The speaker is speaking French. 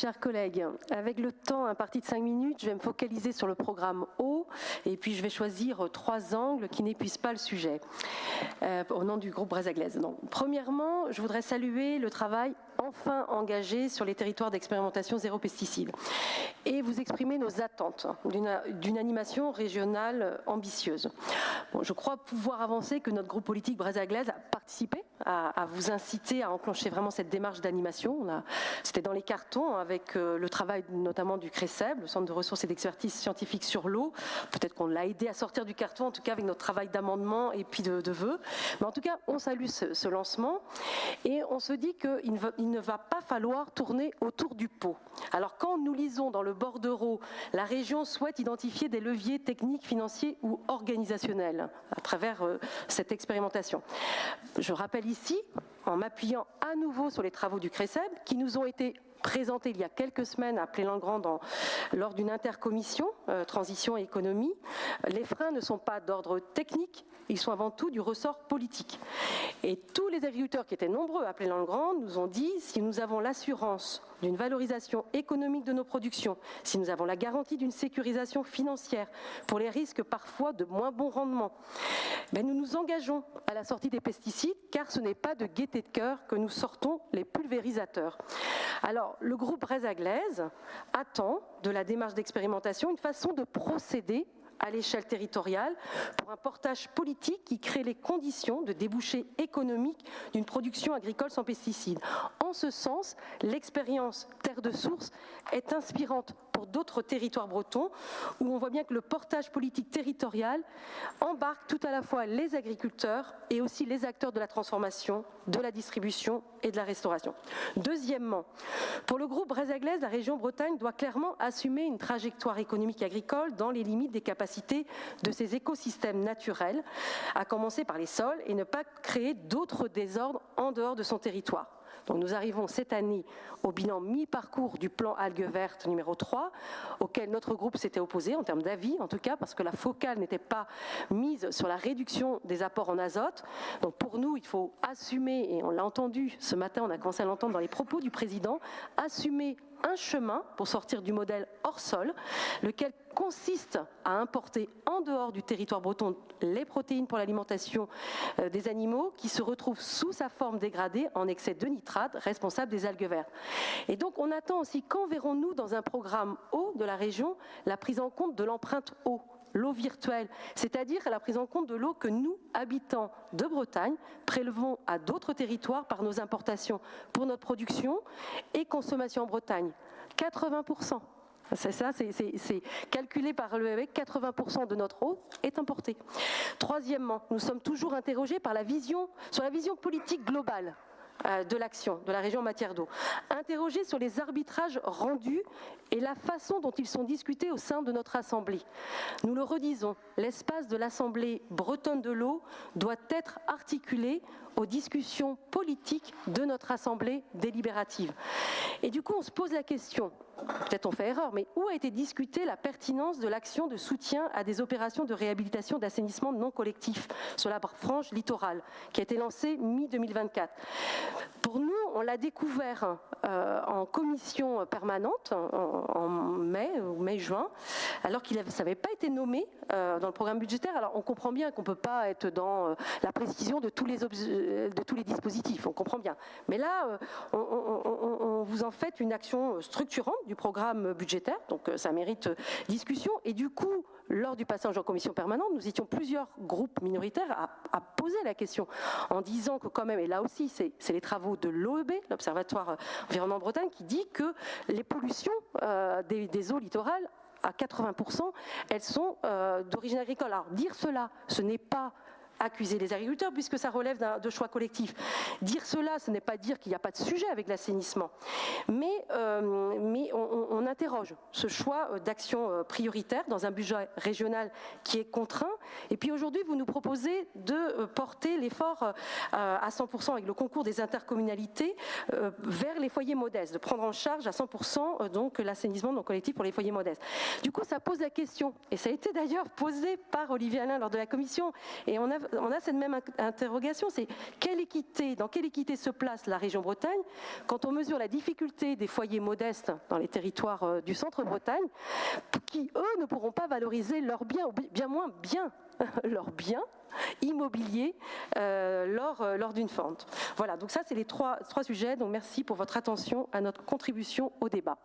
Chers collègues, avec le temps imparti de 5 minutes, je vais me focaliser sur le programme eau et puis je vais choisir 3 angles qui n'épuisent pas le sujet au nom du groupe Brézaglaise. Premièrement, je voudrais saluer le travail enfin engagé sur les territoires d'expérimentation zéro pesticide et vous exprimer nos attentes d'une animation régionale ambitieuse. Bon, je crois pouvoir avancer que notre groupe politique Brézaglaise a participé à vous inciter à enclencher vraiment cette démarche d'animation. C'était dans les cartons avec le travail notamment du CRECEB, le Centre de ressources et d'expertise scientifique sur l'eau. Peut-être qu'on l'a aidé à sortir du carton, en tout cas avec notre travail d'amendement et puis de vœux. Mais en tout cas, on salue ce lancement et on se dit qu'il ne va pas falloir tourner autour du pot. Alors quand nous lisons dans le bordereau, la région souhaite identifier des leviers techniques, financiers ou organisationnels à travers cette expérimentation. Je rappelle ici, en m'appuyant à nouveau sur les travaux du CRECEB, qui nous ont été présentés il y a quelques semaines à Plélangrand lors d'une intercommission transition et économie, les freins ne sont pas d'ordre technique, ils sont avant tout du ressort politique. Et tous les agriculteurs qui étaient nombreux à Plélangrand nous ont dit, si nous avons l'assurance d'une valorisation économique de nos productions, si nous avons la garantie d'une sécurisation financière pour les risques parfois de moins bon rendement, nous nous engageons à la sortie des pesticides car ce n'est pas de gaieté de cœur que nous sortons les pulvérisateurs. Alors, le groupe Brézaglaise attend de la démarche d'expérimentation une façon de procéder à l'échelle territoriale pour un portage politique qui crée les conditions de débouchés économiques d'une production agricole sans pesticides. En ce sens, l'expérience Terre de Source est inspirante pour d'autres territoires bretons où on voit bien que le portage politique territorial embarque tout à la fois les agriculteurs et aussi les acteurs de la transformation, de la distribution et de la restauration. Deuxièmement, pour le groupe Brézaglaise, la région Bretagne doit clairement assumer une trajectoire économique agricole dans les limites des capacités de ses écosystèmes naturels, à commencer par les sols, et ne pas créer d'autres désordres en dehors de son territoire. Donc nous arrivons cette année au bilan mi-parcours du plan algues vertes numéro 3, auquel notre groupe s'était opposé, en termes d'avis en tout cas, parce que la focale n'était pas mise sur la réduction des apports en azote. Donc pour nous, il faut assumer, et on l'a entendu ce matin, on a commencé à l'entendre dans les propos du président, assumer un chemin pour sortir du modèle hors sol, lequel consiste à importer en dehors du territoire breton les protéines pour l'alimentation des animaux qui se retrouvent sous sa forme dégradée en excès de nitrate responsable des algues vertes. Et donc on attend aussi, quand verrons-nous dans un programme eau de la région la prise en compte de l'empreinte eau, l'eau virtuelle, c'est-à-dire la prise en compte de l'eau que nous, habitants de Bretagne, prélevons à d'autres territoires par nos importations pour notre production et consommation en Bretagne. 80%. C'est ça, c'est calculé par l'EEC, 80% de notre eau est importée. Troisièmement, nous sommes toujours interrogés sur la vision politique globale de l'action de la région en matière d'eau, interrogés sur les arbitrages rendus et la façon dont ils sont discutés au sein de notre Assemblée. Nous le redisons, l'espace de l'Assemblée bretonne de l'eau doit être articulé aux discussions politiques de notre Assemblée délibérative. Et du coup, on se pose la question, peut-être on fait erreur, mais où a été discutée la pertinence de l'action de soutien à des opérations de réhabilitation d'assainissement non collectif sur la frange littorale, qui a été lancée mi-2024 ? Pour nous, on l'a découvert en commission permanente en mai ou mai-juin, alors qu'il n'avait pas été nommé dans le programme budgétaire. Alors on comprend bien qu'on ne peut pas être dans la précision de tous les dispositifs, on comprend bien. Mais là, on vous en fait une action structurante du programme budgétaire, donc ça mérite discussion. Et du coup, lors du passage en commission permanente, nous étions plusieurs groupes minoritaires à poser la question, en disant que quand même, et là aussi c'est les travaux de l'OEB, l'Observatoire Environnement Bretagne, qui dit que les pollutions des eaux littorales, à 80%, elles sont d'origine agricole. Alors dire cela, ce n'est pas accuser les agriculteurs puisque ça relève de choix collectifs. Dire cela, ce n'est pas dire qu'il n'y a pas de sujet avec l'assainissement, mais on interroge ce choix d'action prioritaire dans un budget régional qui est contraint. Et puis aujourd'hui, vous nous proposez de porter l'effort à 100% avec le concours des intercommunalités vers les foyers modestes, de prendre en charge à 100% donc l'assainissement non collectif pour les foyers modestes. Du coup, ça pose la question, et ça a été d'ailleurs posé par Olivier Alain lors de la commission, et on on a cette même interrogation, c'est dans quelle équité se place la région Bretagne quand on mesure la difficulté des foyers modestes dans les territoires du centre Bretagne, qui eux ne pourront pas valoriser leurs biens, ou bien moins bien leurs biens immobiliers lors d'une vente. Voilà, donc ça c'est les trois sujets, donc merci pour votre attention à notre contribution au débat.